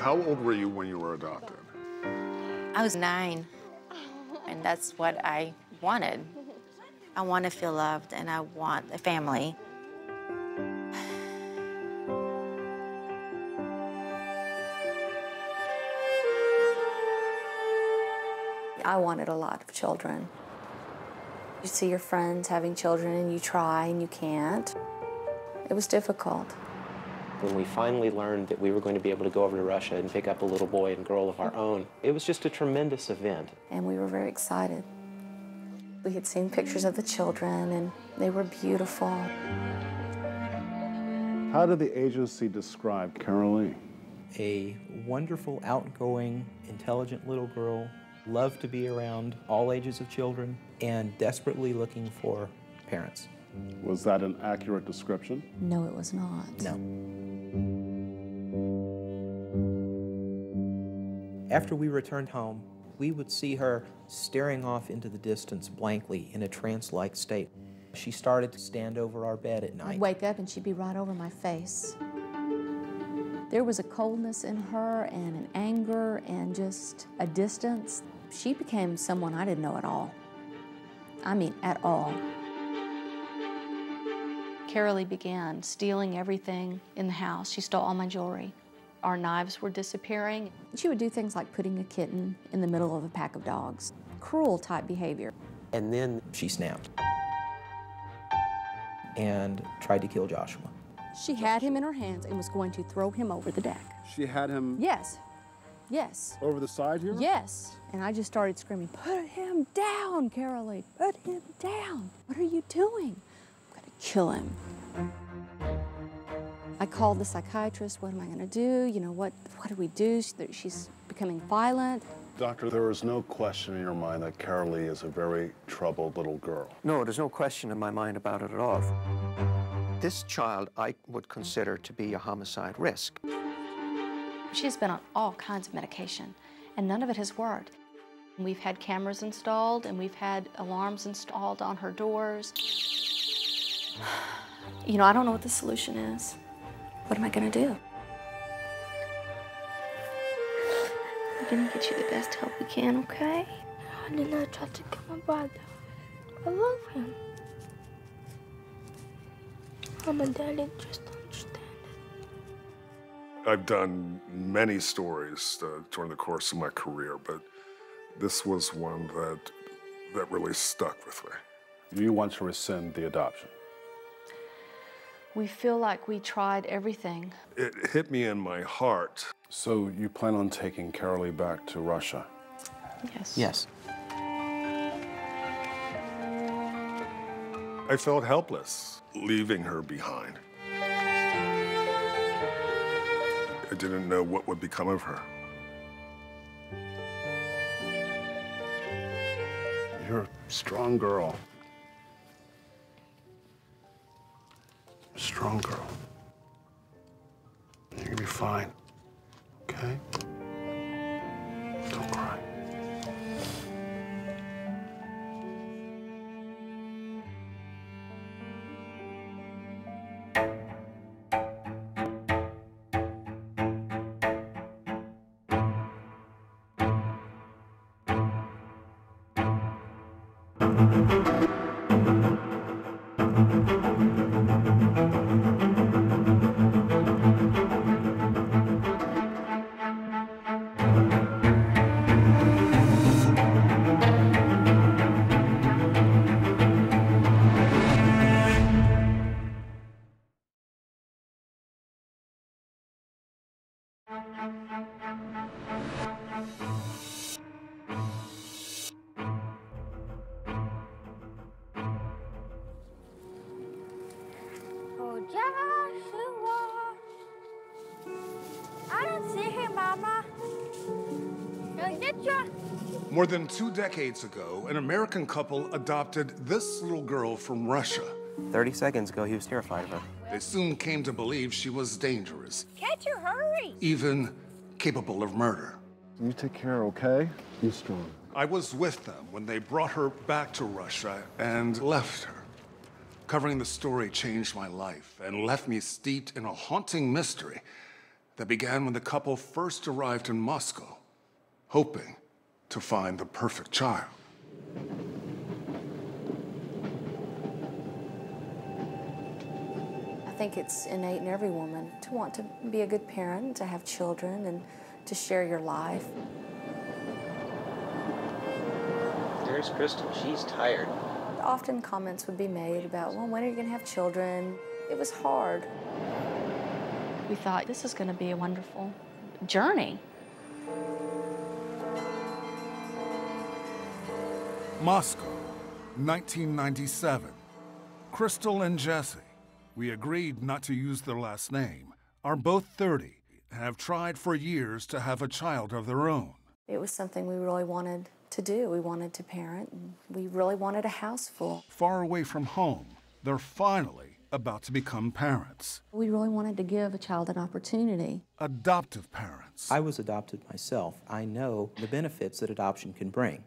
How old were you when you were adopted? I was 9, and that's what I wanted. I want to feel loved, and I want a family. I wanted a lot of children. You see your friends having children, and you try, and you can't. It was difficult. When we finally learned that we were going to be able to go over to Russia and pick up a little boy and girl of our own, it was just a tremendous event. And we were very excited. We had seen pictures of the children, and they were beautiful. How did the agency describe Carole Lee? A wonderful, outgoing, intelligent little girl, loved to be around all ages of children, and desperately looking for parents. Was that an accurate description? No, it was not. No. After we returned home, we would see her staring off into the distance blankly in a trance-like state. She started to stand over our bed at night. I'd wake up and she'd be right over my face. There was a coldness in her and an anger and just a distance. She became someone I didn't know at all. I mean, at all. Carole Lee began stealing everything in the house. She stole all my jewelry. Our knives were disappearing. She would do things like putting a kitten in the middle of a pack of dogs. Cruel type behavior. And then she snapped and tried to kill Joshua. She had him in her hands and was going to throw him over the deck. She had him... Yes. Yes. Over the side here? Yes. And I just started screaming, "Put him down, Carole Lee. Put him down. What are you doing? I'm going to kill him." I called the psychiatrist. What am I going to do? You know, what do we do? She's becoming violent. Doctor, there is no question in your mind that Carole Lee is a very troubled little girl. No, there's no question in my mind about it at all. This child I would consider to be a homicide risk. She's been on all kinds of medication, and none of it has worked. We've had cameras installed, and we've had alarms installed on her doors. You know, I don't know what the solution is. What am I going to do? We're going to get you the best help we can, okay? I did not try to kill my brother. I love him. Mom and Daddy just don't understand it. I've done many stories during the course of my career, but this was one that really stuck with me. You want to rescind the adoption? We feel like we tried everything. It hit me in my heart. So you plan on taking Carole Lee back to Russia? Yes. Yes. I felt helpless leaving her behind. I didn't know what would become of her. You're a strong girl. Strong girl. You're gonna be fine, okay? Don't cry. Oh, Joshua. I don't see him, Mama. Did you? More than 2 decades ago, an American couple adopted this little girl from Russia. 30 seconds ago, he was terrified of her. They soon came to believe she was dangerous, Can't you hurry? even capable of murder. You take care, okay? Be strong. I was with them when they brought her back to Russia and left her. Covering the story changed my life and left me steeped in a haunting mystery that began when the couple first arrived in Moscow, hoping to find the perfect child. I think it's innate in every woman to want to be a good parent, to have children, and to share your life. There's Crystal. She's tired. Often comments would be made about, well, when are you going to have children? It was hard. We thought this is going to be a wonderful journey. Moscow, 1997. Crystal and Jesse, we agreed not to use their last name, are both 30 and have tried for years to have a child of their own. It was something we really wanted to do. We wanted to parent, and we really wanted a house full. Far away from home, they're finally about to become parents. We really wanted to give a child an opportunity. Adoptive parents. I was adopted myself. I know the benefits that adoption can bring.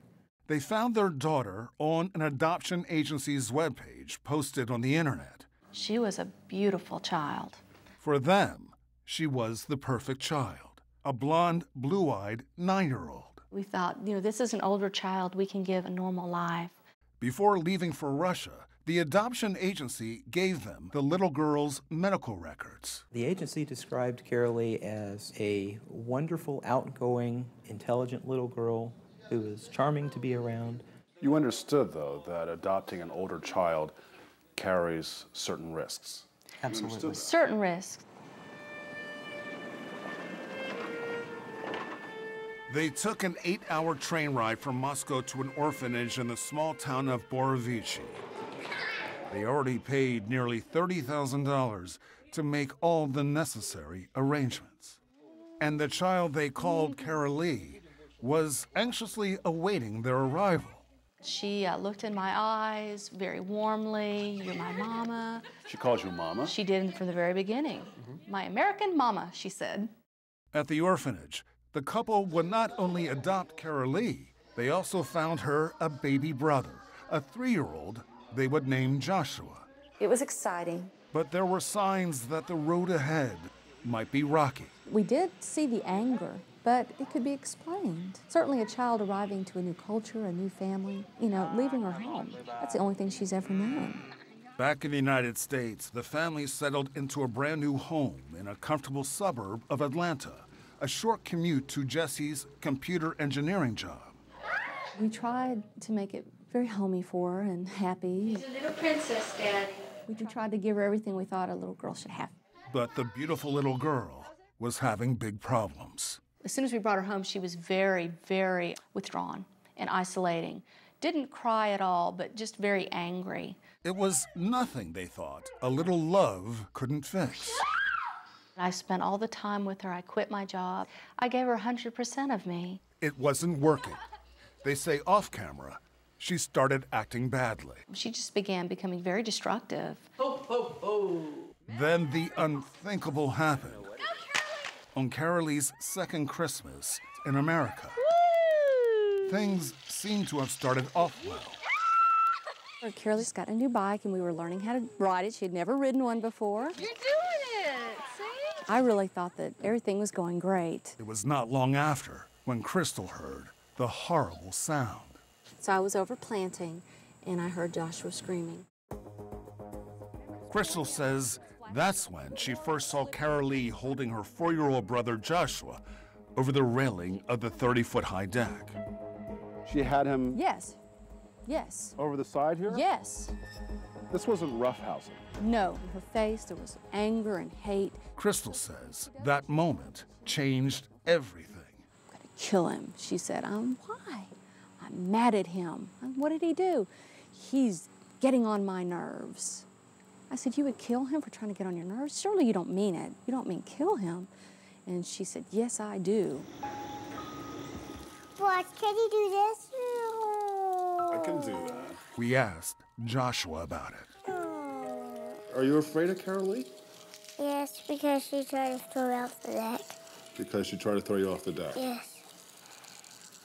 They found their daughter on an adoption agency's webpage posted on the internet. She was a beautiful child. For them, she was the perfect child, a blonde, blue-eyed 9-year-old. We thought, this is an older child, we can give a normal life. Before leaving for Russia, the adoption agency gave them the little girl's medical records. The agency described Carole Lee as a wonderful, outgoing, intelligent little girl who was charming to be around. You understood, though, that adopting an older child carries certain risks. Absolutely. Certain risks. They took an 8-hour train ride from Moscow to an orphanage in the small town of Borovichi. They already paid nearly $30,000 to make all the necessary arrangements. And the child they called Carole Lee was anxiously awaiting their arrival. She looked in my eyes very warmly. You're my mama. She calls you mama? She did from the very beginning. My American mama, she said. At the orphanage, the couple would not only adopt Carole Lee, they also found her a baby brother, a 3-year-old they would name Joshua. It was exciting. But there were signs that the road ahead might be rocky. We did see the anger, but it could be explained. Certainly a child arriving to a new culture, a new family, leaving her home. That's the only thing she's ever known. Back in the United States, the family settled into a brand new home in a comfortable suburb of Atlanta, a short commute to Jesse's computer engineering job. We tried to make it very homey for her and happy. She's a little princess, Daddy. We tried to give her everything we thought a little girl should have. But the beautiful little girl was having big problems. As soon as we brought her home, she was very, very withdrawn and isolating. Didn't cry at all, but just very angry. It was nothing, they thought, a little love couldn't fix. I spent all the time with her. I quit my job. I gave her 100% of me. It wasn't working. They say off camera, she started acting badly. She just began becoming very destructive. Then the unthinkable happened. On Carole Lee's second Christmas in America, things seem to have started off well. Carole Lee's got a new bike, and we were learning how to ride it. She had never ridden one before. You're doing it, see? I really thought that everything was going great. It was not long after when Crystal heard the horrible sound. So I was over planting, and I heard Joshua screaming. Crystal says that's when she first saw Carole Lee holding her 4-year-old brother Joshua over the railing of the 30-foot-high deck. She had him Yes. Yes. over the side here? Yes. This wasn't roughhousing. No. In her face, there was anger and hate. Crystal says that moment changed everything. I'm going to kill him, she said. Why? I'm mad at him. What did he do? He's getting on my nerves. I said, you would kill him for trying to get on your nerves? Surely you don't mean it. You don't mean kill him. And she said, yes, I do. What, can you do this? I can do that. We asked Joshua about it. Are you afraid of Carole Lee? Yes, because she tried to throw me off the deck. Because she tried to throw you off the deck? Yes.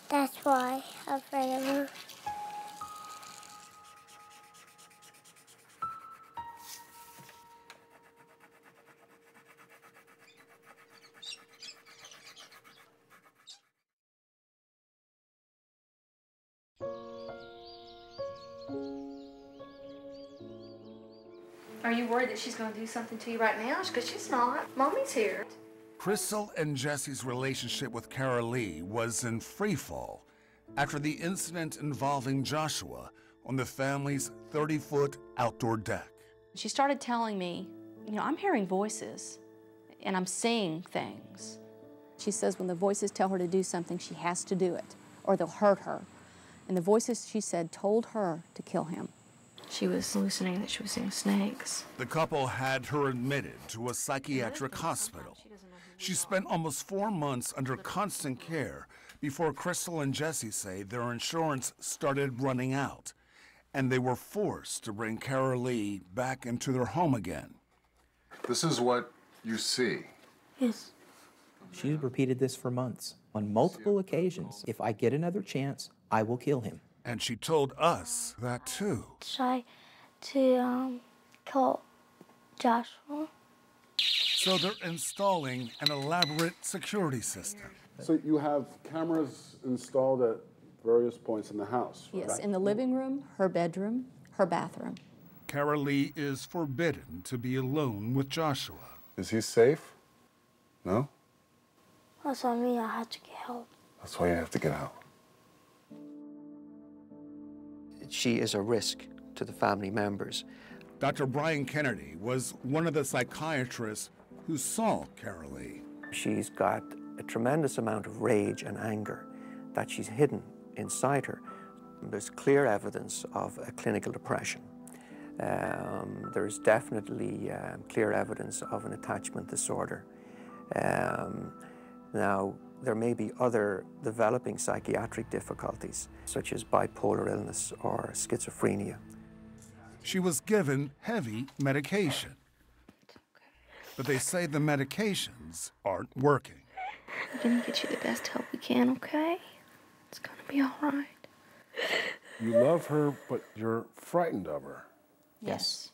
That's why I'm afraid of her. Are you worried that she's going to do something to you right now? Because she's not. Mommy's here. Crystal and Jesse's relationship with Carole Lee was in freefall after the incident involving Joshua on the family's 30-foot outdoor deck. She started telling me, you know, I'm hearing voices and I'm seeing things. She says when the voices tell her to do something, she has to do it or they'll hurt her. And the voices, she said, told her to kill him. She was hallucinating that she was seeing snakes. The couple had her admitted to a psychiatric hospital. She spent almost 4 months under constant care before Crystal and Jesse say their insurance started running out, and they were forced to bring Carole Lee back into their home again. This is what you see. Yes. She repeated this for months. On multiple occasions, if I get another chance, I will kill him. And she told us that too. Try to kill Joshua. So they're installing an elaborate security system. So you have cameras installed at various points in the house, right? Yes, in the living room, her bedroom, her bathroom. Carole Lee is forbidden to be alone with Joshua. Is he safe? No? That's what I mean. I had to get help. That's why you have to get out. She is a risk to the family members. Dr. Brian Kennedy was one of the psychiatrists who saw Carole Lee. She's got a tremendous amount of rage and anger that she's hidden inside her. There's clear evidence of a clinical depression. There's definitely clear evidence of an attachment disorder. Now, there may be other developing psychiatric difficulties, such as bipolar illness or schizophrenia. She was given heavy medication. But they say the medications aren't working. We're going to get you the best help we can, okay? It's going to be all right. You love her, but you're frightened of her. Yes.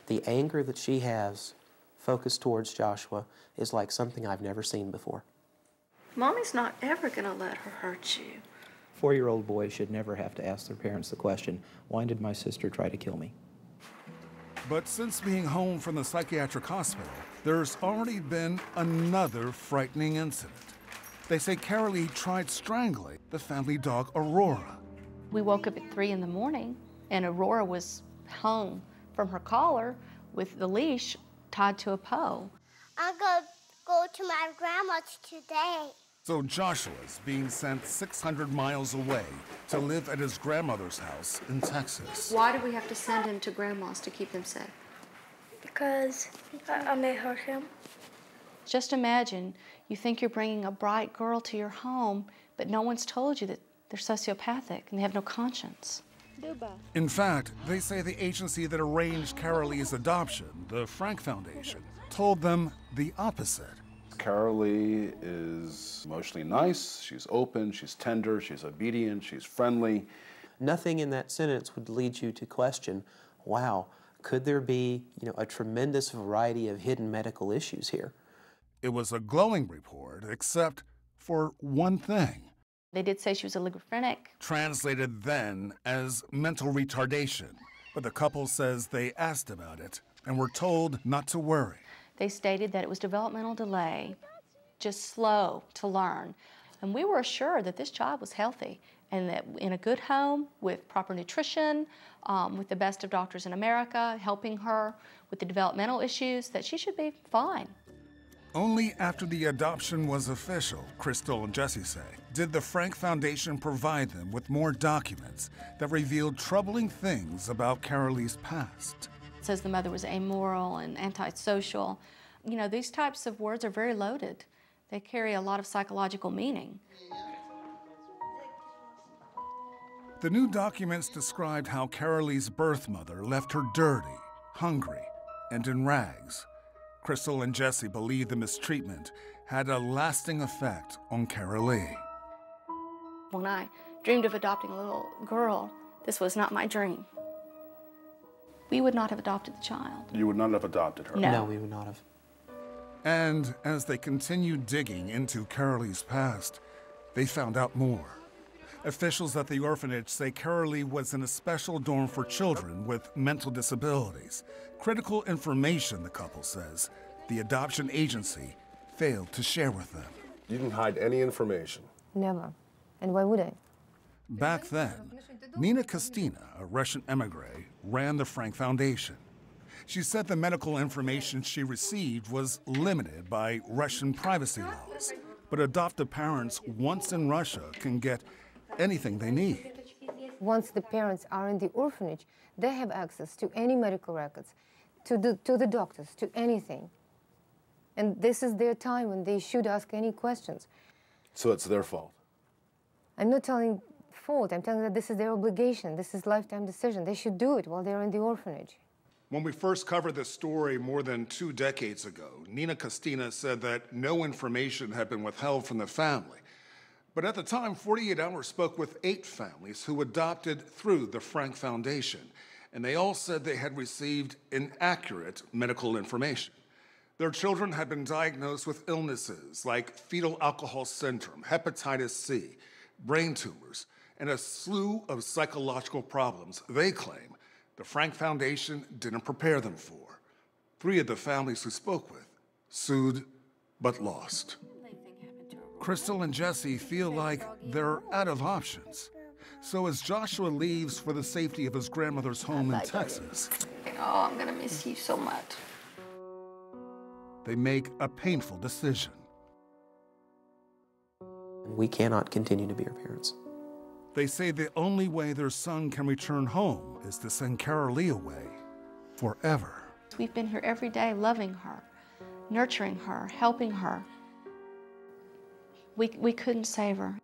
The anger that she has focused towards Joshua is like something I've never seen before. Mommy's not ever going to let her hurt you. 4-year-old boys should never have to ask their parents the question, why did my sister try to kill me? But since being home from the psychiatric hospital, there's already been another frightening incident. They say Carole Lee tried strangling the family dog, Aurora. We woke up at 3 in the morning and Aurora was hung from her collar with the leash tied to a pole. I'm going to go to my grandma's today. So Joshua's being sent 600 miles away to live at his grandmother's house in Texas. Why do we have to send him to Grandma's to keep him safe? Because I may hurt him. Just imagine, you think you're bringing a bright girl to your home, but no one's told you that they're sociopathic and they have no conscience. In fact, they say the agency that arranged Carole Lee's adoption, the Frank Foundation, told them the opposite. Carole Lee is emotionally nice, she's open, she's tender, she's obedient, she's friendly. Nothing in that sentence would lead you to question, wow, could there be, a tremendous variety of hidden medical issues here? It was a glowing report, except for one thing. They did say she was a oligophrenic. Translated then as mental retardation. But the couple says they asked about it and were told not to worry. They stated that it was developmental delay, just slow to learn. And we were assured that this child was healthy and that in a good home with proper nutrition, with the best of doctors in America, helping her with the developmental issues, that she should be fine. Only after the adoption was official, Crystal and Jesse say, did the Frank Foundation provide them with more documents that revealed troubling things about Carole Lee's past. It says the mother was amoral and antisocial. These types of words are very loaded. They carry a lot of psychological meaning. The new documents described how Carole Lee's birth mother left her dirty, hungry, and in rags. Crystal and Jesse believe the mistreatment had a lasting effect on Carole Lee. When I dreamed of adopting a little girl, this was not my dream. We would not have adopted the child. You would not have adopted her? No, we would not have. And as they continued digging into Carole Lee's past, they found out more. Officials at the orphanage say Carole Lee was in a special dorm for children with mental disabilities. Critical information, the couple says, the adoption agency failed to share with them. You didn't hide any information? Never. And why would I? Back then, Nina Kostina, a Russian emigre, ran the Frank Foundation. She said the medical information she received was limited by Russian privacy laws. But adoptive parents, once in Russia, can get anything they need. Once the parents are in the orphanage, they have access to any medical records, to the doctors, to anything. And this is their time when they should ask any questions. So it's their fault? I'm not telling fault. I'm telling that this is their obligation. This is a lifetime decision. They should do it while they're in the orphanage. When we first covered this story more than 2 decades ago, Nina Kostina said that no information had been withheld from the family. But at the time, 48 Hours spoke with 8 families who adopted through the Frank Foundation, and they all said they had received inaccurate medical information. Their children had been diagnosed with illnesses like fetal alcohol syndrome, hepatitis C, brain tumors, and a slew of psychological problems they claim the Frank Foundation didn't prepare them for. 3 of the families who spoke with sued but lost. Crystal and Jesse feel like they're out of options. So as Joshua leaves for the safety of his grandmother's home in Texas, Oh, I'm gonna miss you so much. they make a painful decision. We cannot continue to be her parents. They say the only way their son can return home is to send Carole Lee away forever. We've been here every day loving her, nurturing her, helping her. We couldn't save her.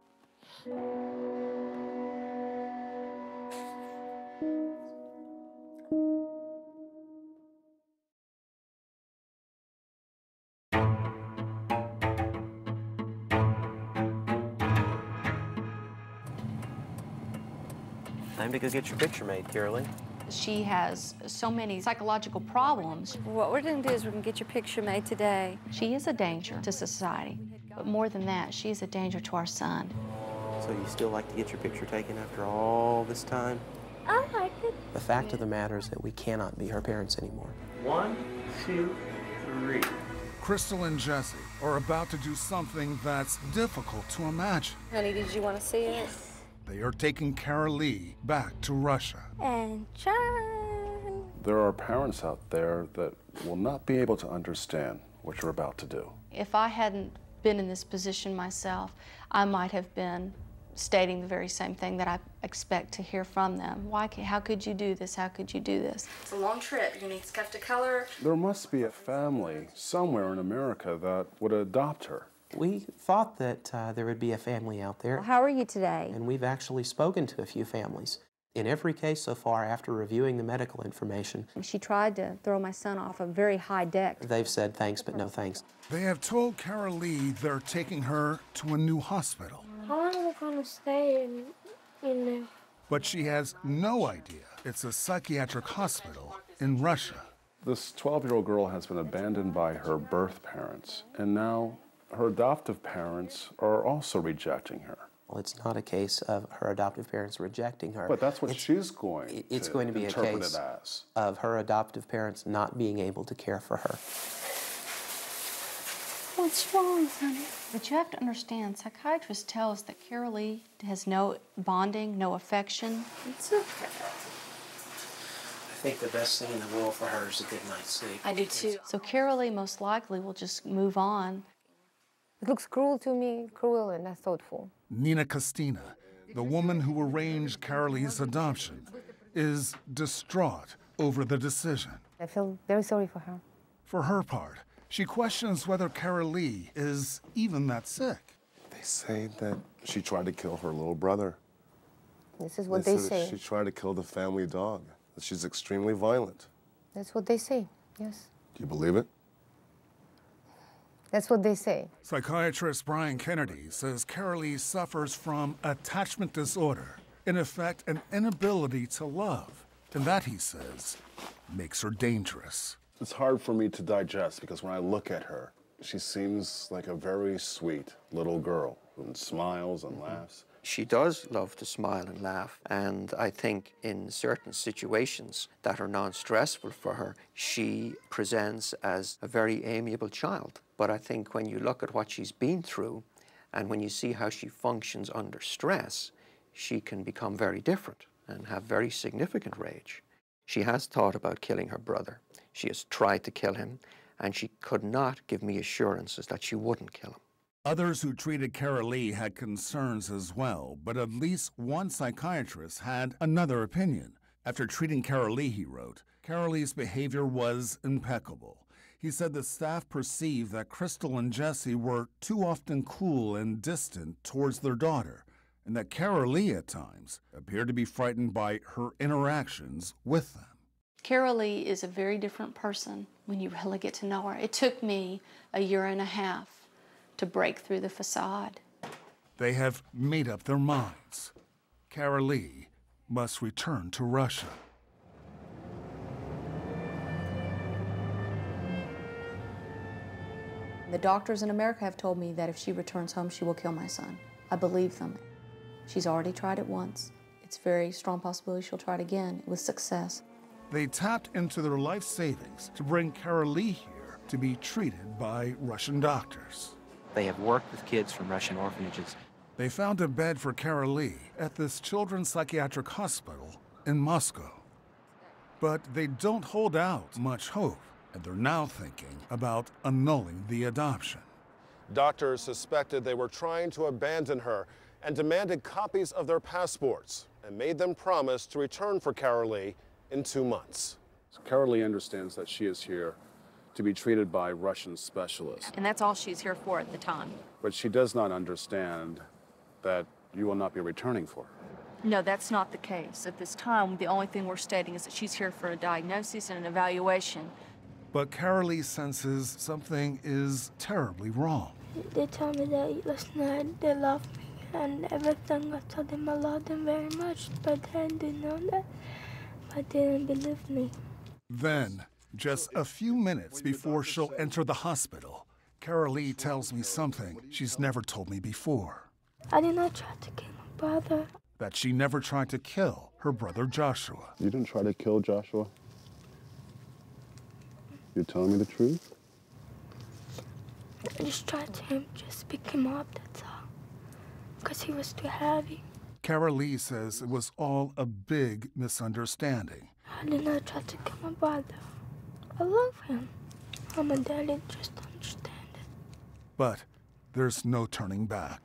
Time to go get your picture made, Carole Lee. She has so many psychological problems. What we're going to do is we're going to get your picture made today. She is a danger to society, but more than that, she is a danger to our son. So you still like to get your picture taken after all this time? I like it. The fact of the matter is that we cannot be her parents anymore. 1, 2, 3. Crystal and Jesse are about to do something that's difficult to imagine. Honey, did you want to see it? They are taking Carole Lee back to Russia. And John. There are parents out there that will not be able to understand what you're about to do. If I hadn't been in this position myself, I might have been stating the very same thing that I expect to hear from them. How could you do this? How could you do this? It's a long trip. You need stuff to color. There must be a family somewhere in America that would adopt her. We thought that there would be a family out there. How are you today? And we've actually spoken to a few families. In every case so far, after reviewing the medical information, She tried to throw my son off a very high deck. they've said thanks, but no thanks. They have told Carole Lee they're taking her to a new hospital. How long are we going to stay in there? But she has no idea it's a psychiatric hospital in Russia. This 12-year-old girl has been abandoned by her birth parents, and now her adoptive parents are also rejecting her. Well, it's not a case of her adoptive parents rejecting her. But that's what she's going to It's going to be a case of her adoptive parents not being able to care for her. What's wrong, honey? But you have to understand, psychiatrists tell us that Carole Lee has no bonding, no affection. It's okay. I think the best thing in the world for her is a good night's sleep. I do too. So Carole Lee most likely will just move on. It looks cruel to me, cruel and not thoughtful. Nina Kostina, the woman who arranged Carole Lee's adoption, is distraught over the decision. I feel very sorry for her. For her part, she questions whether Carole Lee is even that sick. They say that she tried to kill her little brother. This is what they said say. She tried to kill the family dog. That she's extremely violent. That's what they say, yes. Do you believe it? That's what they say. Psychiatrist Brian Kennedy says Carole Lee suffers from attachment disorder, in effect, an inability to love. And that, he says, makes her dangerous. It's hard for me to digest because when I look at her, she seems like a very sweet little girl who smiles and laughs. She does love to smile and laugh, and I think in certain situations that are non-stressful for her, she presents as a very amiable child. But I think when you look at what she's been through, and when you see how she functions under stress, she can become very different and have very significant rage. She has thought about killing her brother. She has tried to kill him, and she could not give me assurances that she wouldn't kill him. Others who treated Carole Lee had concerns as well, but at least one psychiatrist had another opinion. After treating Carole Lee, he wrote, Carole Lee's behavior was impeccable. He said the staff perceived that Crystal and Jesse were too often cool and distant towards their daughter, and that Carole Lee at times appeared to be frightened by her interactions with them. Carole Lee is a very different person when you really get to know her. It took me a year and a half to break through the facade. They have made up their minds. Carole Lee must return to Russia. The doctors in America have told me that if she returns home, she will kill my son. I believe them. She's already tried it once. It's a very strong possibility she'll try it again with success. They tapped into their life savings to bring Carole Lee here to be treated by Russian doctors. They have worked with kids from Russian orphanages. They found a bed for Carole Lee at this children's psychiatric hospital in Moscow. But they don't hold out much hope, and they're now thinking about annulling the adoption. Doctors suspected they were trying to abandon her and demanded copies of their passports and made them promise to return for Carole Lee in 2 months. Carole Lee understands that she is here to be treated by Russian specialists. And that's all she's here for at the time. But she does not understand that you will not be returning for her. No, that's not the case. At this time, the only thing we're stating is that she's here for a diagnosis and an evaluation. But Carole Lee senses something is terribly wrong. They told me that last night they loved me and everything. I told them I loved them very much, but they didn't know that. But they didn't believe me. Then, just a few minutes before she'll enter the hospital, Carole Lee tells me something she's never told me before. I did not try to kill my brother. That she never tried to kill her brother Joshua. You didn't try to kill Joshua? You're telling me the truth? I just tried to just pick him up, that's all. Because he was too heavy. Carole Lee says it was all a big misunderstanding. I did not try to kill my brother. I love him. I'm a daddy, just understand it. But there's no turning back.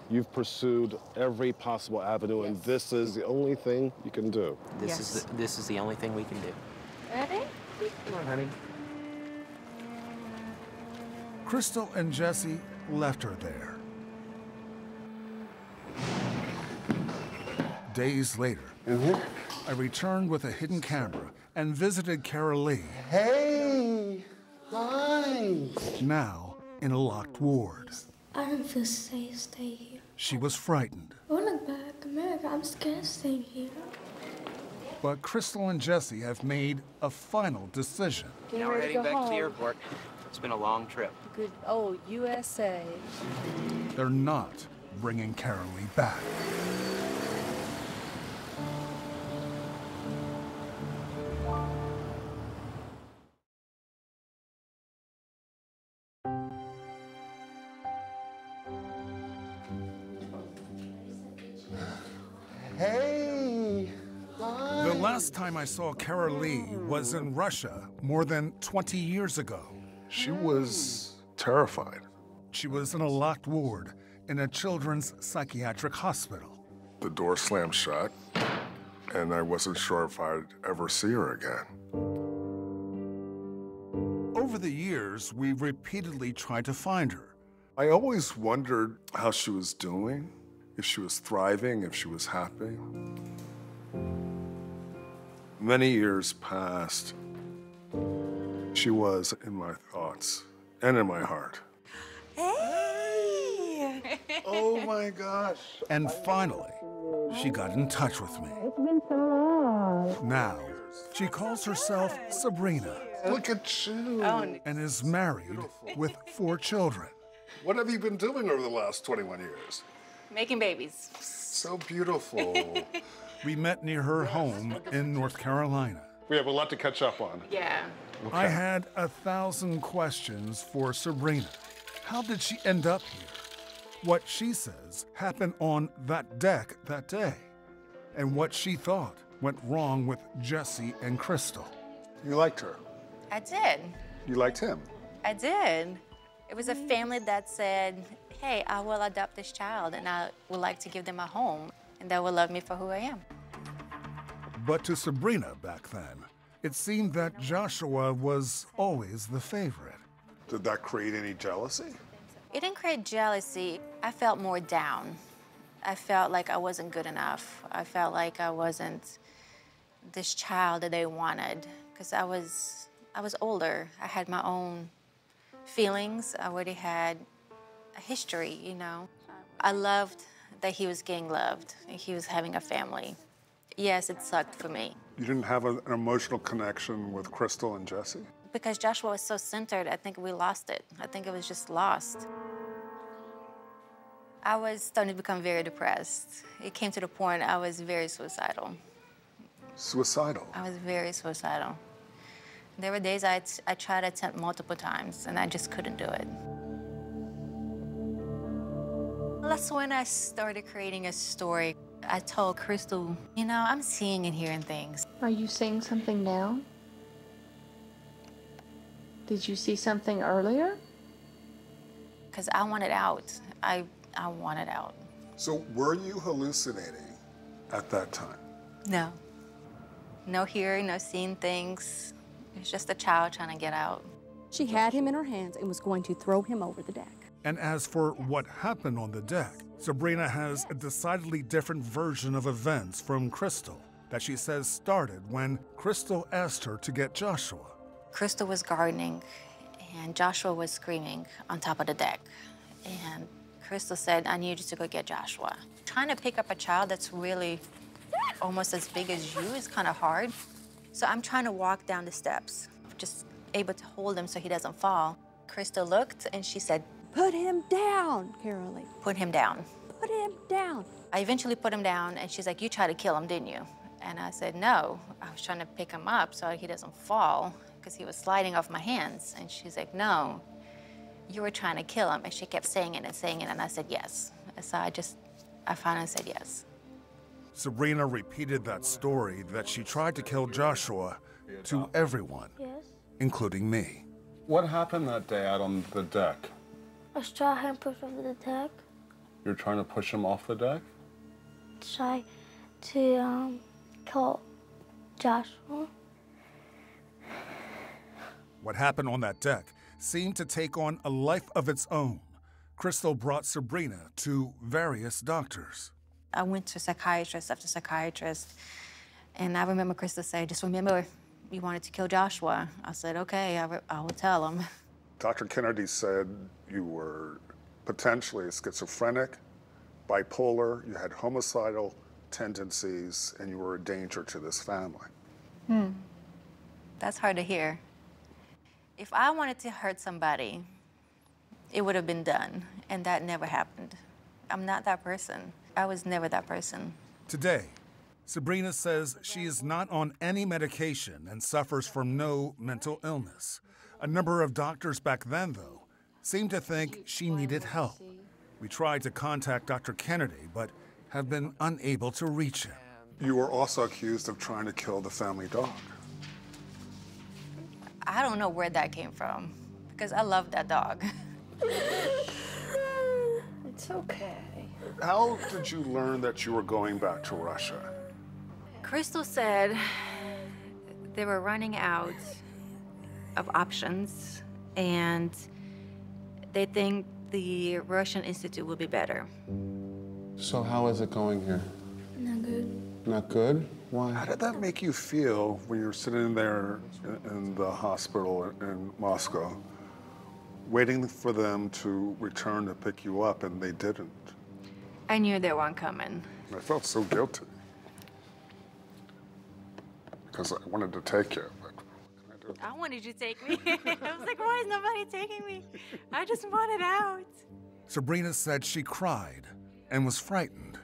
You've pursued every possible avenue, and this is the only thing you can do. This is the only thing we can do. Ready? Come on, honey. Crystal and Jesse left her there. Days later, I returned with a hidden camera and visited Carole Lee. Hey! Hi! Now in a locked ward. I don't feel safe staying here. She was frightened. I want to go back to America. I'm scared staying here. But Crystal and Jesse have made a final decision. Now we're heading back to the airport. It's been a long trip. Good old USA. They're not bringing Carole Lee back. Hey! Hi. The last time I saw Carole Lee was in Russia more than 20 years ago. She was terrified. She was in a locked ward in a children's psychiatric hospital. The door slammed shut, and I wasn't sure if I'd ever see her again. Over the years, we repeatedly tried to find her. I always wondered how she was doing, if she was thriving, if she was happy. Many years passed. She was in my thoughts and in my heart. Hey! Oh my gosh. And finally, she got in touch with me. It's been so long. Now, she calls herself Sabrina. Look at you. And is married with 4 children. What have you been doing over the last 21 years? making babies. So beautiful. We met near her home in North Carolina. We have a lot to catch up on. Yeah. Okay. I had 1,000 questions for Sabrina. How did she end up here? What she says happened on that deck that day, and what she thought went wrong with Jesse and Crystal. You liked her. I did. You liked him. I did. It was a family that said, hey, I will adopt this child and I would like to give them a home and they will love me for who I am. But to Sabrina back then, it seemed that Joshua was always the favorite. Did that create any jealousy? It didn't create jealousy. I felt more down. I felt like I wasn't good enough. I felt like I wasn't this child that they wanted because I was older. I had my own feelings. I already had a history, you know. I loved that he was getting loved and he was having a family. Yes, it sucked for me. You didn't have an emotional connection with Crystal and Jesse? Because Joshua was so centered, I think we lost it. I think it was just lost. I was starting to become very depressed. It came to the point I was very suicidal. Suicidal? I was very suicidal. There were days I tried to attempt multiple times, and I just couldn't do it. That's when I started creating a story. I told Crystal, you know, I'm seeing and hearing things. Are you seeing something now? Did you see something earlier? Because I wanted out. I wanted out. So were you hallucinating at that time? No. No hearing, no seeing things. It was just a child trying to get out. She had him in her hands and was going to throw him over the deck. And as for what happened on the deck, Sabrina has a decidedly different version of events from Crystal that she says started when Crystal asked her to get Joshua. Crystal was gardening, and Joshua was screaming on top of the deck. And Crystal said, I need you to go get Joshua. Trying to pick up a child that's really almost as big as you is kind of hard. So I'm trying to walk down the steps, just able to hold him so he doesn't fall. Crystal looked and she said, put him down, Carole Lee. Put him down. Put him down. I eventually put him down and she's like, you tried to kill him, didn't you? And I said, no, I was trying to pick him up so he doesn't fall because he was sliding off my hands. And she's like, no, you were trying to kill him. And she kept saying it, and I said yes. And so I finally said yes. Sabrina repeated that story that she tried to kill Joshua to everyone, including me. What happened that day out on the deck? I saw him push over the deck. You're trying to push him off the deck? Try to kill Joshua. What happened on that deck seemed to take on a life of its own. Crystal brought Sabrina to various doctors. I went to psychiatrist after psychiatrist, and I remember Crystal saying, just remember you wanted to kill Joshua. I said, okay, I will tell him. Dr. Kennedy said you were potentially schizophrenic, bipolar, you had homicidal tendencies, and you were a danger to this family. That's hard to hear. If I wanted to hurt somebody, it would have been done, and that never happened. I'm not that person. I was never that person. Today, Sabrina says she is not on any medication and suffers from no mental illness. A number of doctors back then, though, seemed to think she needed help. We tried to contact Dr. Kennedy, but have been unable to reach him. You were also accused of trying to kill the family dog. I don't know where that came from, because I love that dog. It's okay. How did you learn that you were going back to Russia? Crystal said they were running out of options, and they think the Russian Institute will be better. So how is it going here? Not good. Not good? Why? How did that make you feel when you were sitting there in the hospital in Moscow, waiting for them to return to pick you up, and they didn't? I knew they weren't coming. I felt so guilty. Because I wanted to take you, but what can I do? I wanted you to take me. I was like, why is nobody taking me? I just wanted out. Sabrina said she cried and was frightened.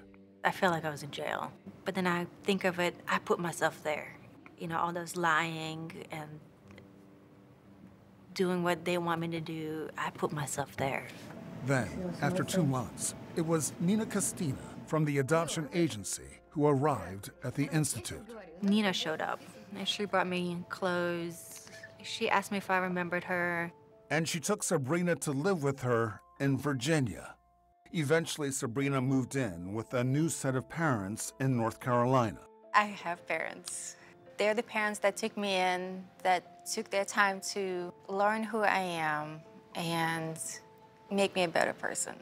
I felt like I was in jail. But then I think of it, I put myself there. You know, all those lying and doing what they want me to do, I put myself there. Then, after 2 months, it was Nina Castina from the adoption agency who arrived at the Institute. Nina showed up, and she brought me clothes. She asked me if I remembered her. And she took Sabrina to live with her in Virginia. Eventually, Sabrina moved in with a new set of parents in North Carolina. I have parents. They're the parents that took me in, that took their time to learn who I am and make me a better person.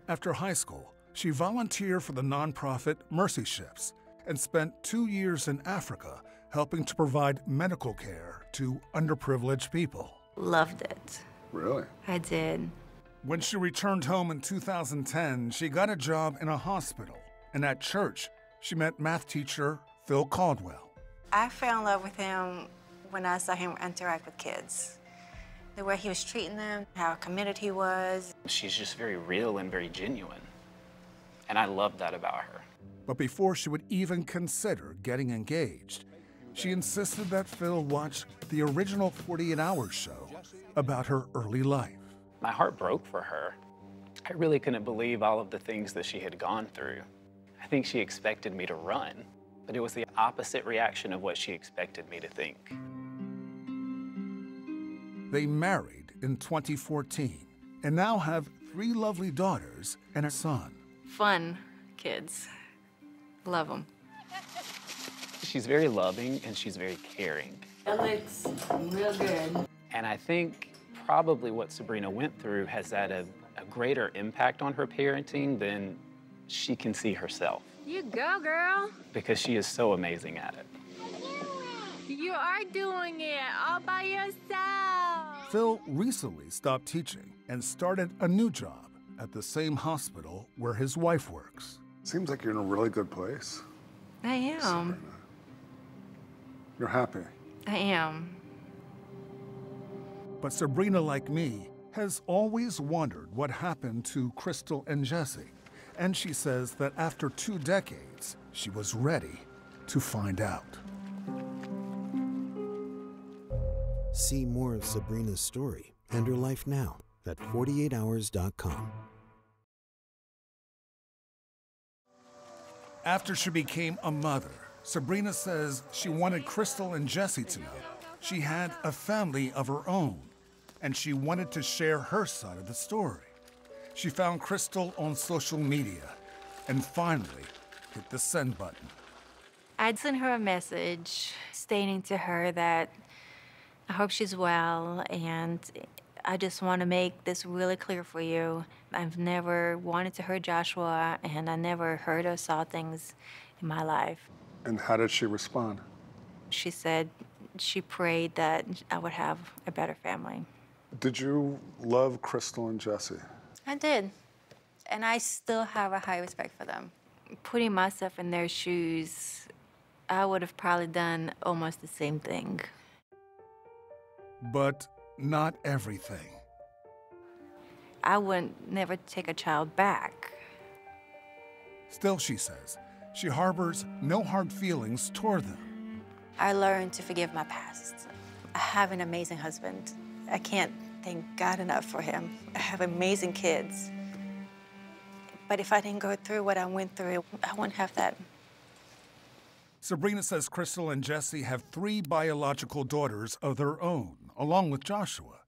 After high school, she volunteered for the nonprofit Mercy Ships and spent 2 years in Africa helping to provide medical care to underprivileged people. Loved it. Really? I did. When she returned home in 2010, she got a job in a hospital. And at church, she met math teacher Phil Caldwell. I fell in love with him when I saw him interact with kids. The way he was treating them, how committed he was. She's just very real and very genuine. And I love that about her. But before she would even consider getting engaged, she insisted that Phil watch the original 48 Hours show about her early life. My heart broke for her. I really couldn't believe all of the things that she had gone through. I think she expected me to run, but it was the opposite reaction of what she expected me to think. They married in 2014 and now have 3 lovely daughters and a son. Fun kids. Love them. She's very loving and she's very caring. It looks real good. And I think probably what Sabrina went through has had a greater impact on her parenting than she can see herself. You go, girl. Because she is so amazing at it. You are doing it all by yourself. Phil recently stopped teaching and started a new job at the same hospital where his wife works. Seems like you're in a really good place. I am. Sabrina. You're happy. I am. But Sabrina, like me, has always wondered what happened to Crystal and Jesse. And she says that after 2 decades, she was ready to find out. See more of Sabrina's story and her life now at 48hours.com. After she became a mother, Sabrina says she wanted Crystal and Jesse to know she had a family of her own, and she wanted to share her side of the story. She found Crystal on social media and finally hit the send button. I'd sent her a message stating to her that I hope she's well, and I just want to make this really clear for you. I've never wanted to hurt Joshua, and I never heard or saw things in my life. And how did she respond? She said she prayed that I would have a better family. Did you love Crystal and Jesse? I did, and I still have a high respect for them. Putting myself in their shoes, I would have probably done almost the same thing. But not everything. I would never take a child back. Still, she says, she harbors no hard feelings toward them. I learned to forgive my past. I have an amazing husband. I can't thank God enough for him. I have amazing kids. But if I didn't go through what I went through, I wouldn't have that. Sabrina says Crystal and Jesse have 3 biological daughters of their own, along with Joshua.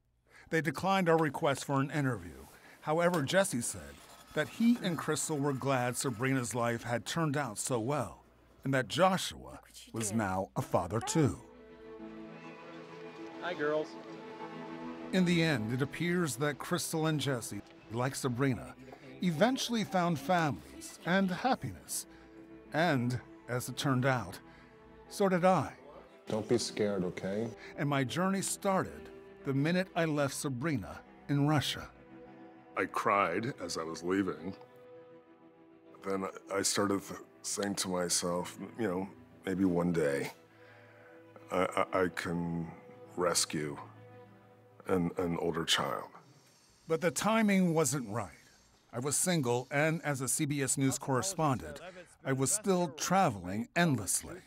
They declined our request for an interview. However, Jesse said that he and Crystal were glad Sabrina's life had turned out so well, and that Joshua was now a father too. Hi, girls. In the end, it appears that Crystal and Jesse, like Sabrina, eventually found families and happiness. And, as it turned out, so did I. Don't be scared, okay? And my journey started the minute I left Sabrina in Russia. I cried as I was leaving. Then I started saying to myself, you know, maybe one day I can rescue an older child. But the timing wasn't right. I was single, and as a CBS News correspondent, I was still traveling endlessly.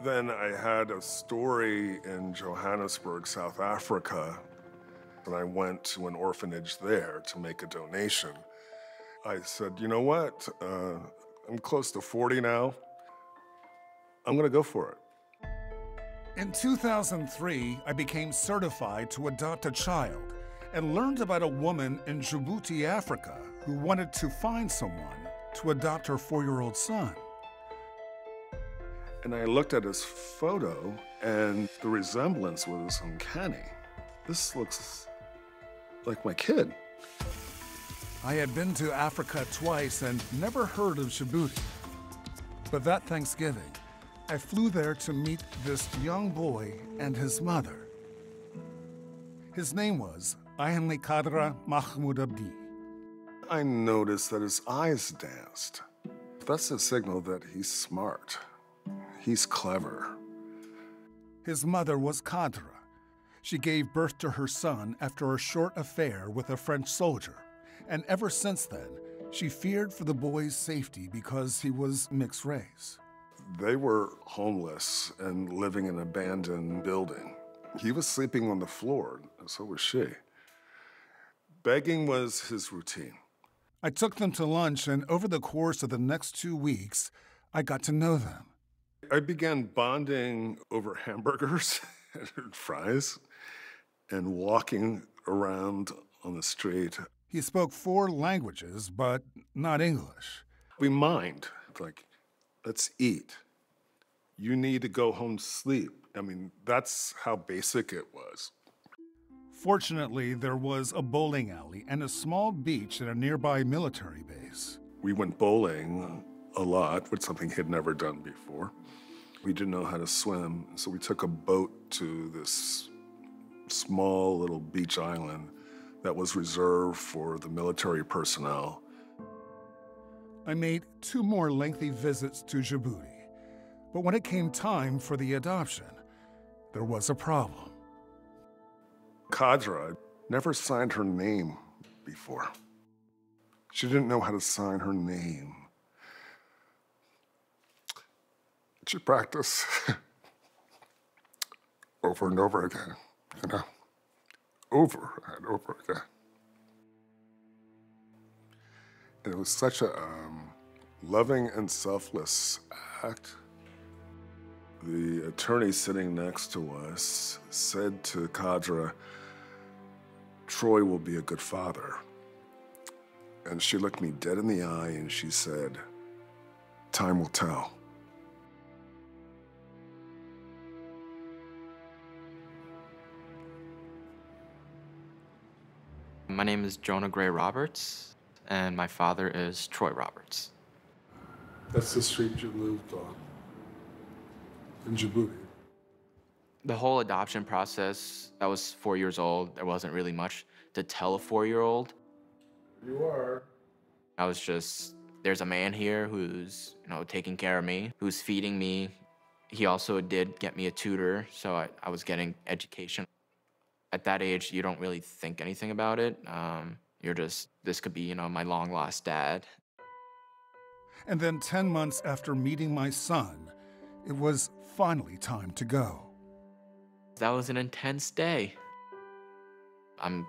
Then I had a story in Johannesburg, South Africa, and I went to an orphanage there to make a donation. I said, you know what? I'm close to 40 now. I'm gonna go for it. In 2003, I became certified to adopt a child and learned about a woman in Djibouti, Africa, who wanted to find someone to adopt her 4-year-old son. And I looked at his photo, and the resemblance was uncanny. This looks like my kid. I had been to Africa twice and never heard of Djibouti. But that Thanksgiving, I flew there to meet this young boy and his mother. His name was Ayenli Kadra Mahmoud Abdi. I noticed that his eyes danced. That's a signal that he's smart. He's clever. His mother was Kadra. She gave birth to her son after a short affair with a French soldier. And ever since then, she feared for the boy's safety because he was mixed race. They were homeless and living in an abandoned building. He was sleeping on the floor, and so was she. Begging was his routine. I took them to lunch, and over the course of the next 2 weeks, I got to know them. I began bonding over hamburgers and fries and walking around on the street. He spoke 4 languages, but not English. We mined, like, let's eat. You need to go home to sleep. I mean, that's how basic it was. Fortunately, there was a bowling alley and a small beach at a nearby military base. We went bowling a lot, which something he had never done before. We didn't know how to swim, so we took a boat to this small little beach island that was reserved for the military personnel. I made 2 more lengthy visits to Djibouti, but when it came time for the adoption, there was a problem. Kadra never signed her name before. She didn't know how to sign her name. She practiced over and over again, you know, over and over again. And it was such a loving and selfless act. The attorney sitting next to us said to Kadra, "Troy will be a good father." And she looked me dead in the eye and she said, "Time will tell." My name is Jonah Gray Roberts, and my father is Troy Roberts. That's the street you lived on in Djibouti. The whole adoption process, I was 4 years old. There wasn't really much to tell a 4-year-old. You are. I was just, there's a man here who's, taking care of me, who's feeding me. He also did get me a tutor, so I was getting education. At that age, you don't really think anything about it. You're just, this could be, my long-lost dad. And then 10 months after meeting my son, it was finally time to go. That was an intense day. I'm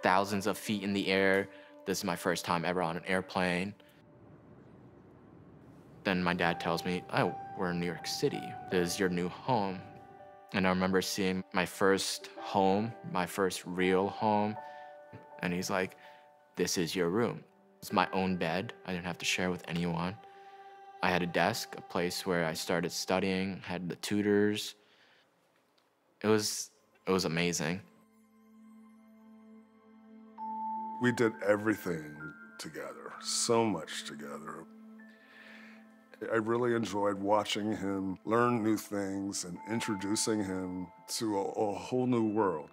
thousands of feet in the air. This is my first time ever on an airplane. Then my dad tells me, "Oh, we're in New York City. This is your new home." And I remember seeing my first home, my first real home. And he's like, "This is your room." It's my own bed. I didn't have to share with anyone. I had a desk, a place where I started studying, had the tutors. It was amazing. We did everything together, so much together. I really enjoyed watching him learn new things and introducing him to a whole new world.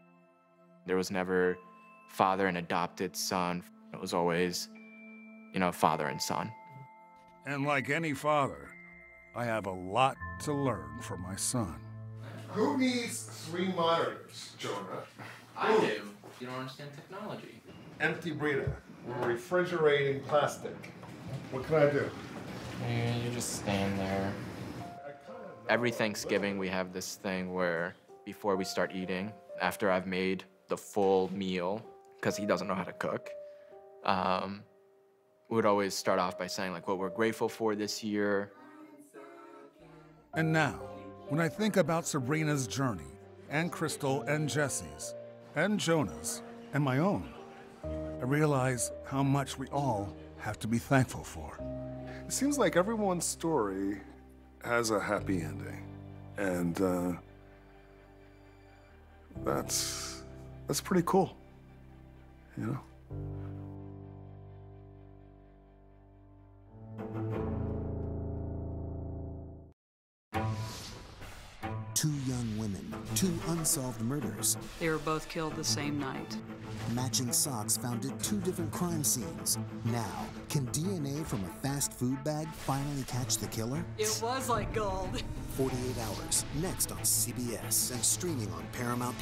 There was never father and adopted son. It was always, father and son. And like any father, I have a lot to learn from my son. Who needs 3 monitors, Jonah? I do. You don't understand technology. empty Brita. We're refrigerating plastic. What can I do? You just stand there. Every Thanksgiving, we have this thing where before we start eating, after I've made the full meal, because he doesn't know how to cook, we would always start off by saying like what we're grateful for this year. And now, when I think about Sabrina's journey, and Crystal and Jesse's, and Jonah's, and my own, I realize how much we all have to be thankful for. It seems like everyone's story has a happy ending, and that's pretty cool, you know? Two young women, two unsolved murders. They were both killed the same night. Matching socks found at two different crime scenes. Now, can DNA from a fast food bag finally catch the killer? It was like gold. 48 Hours, next on CBS and streaming on Paramount+.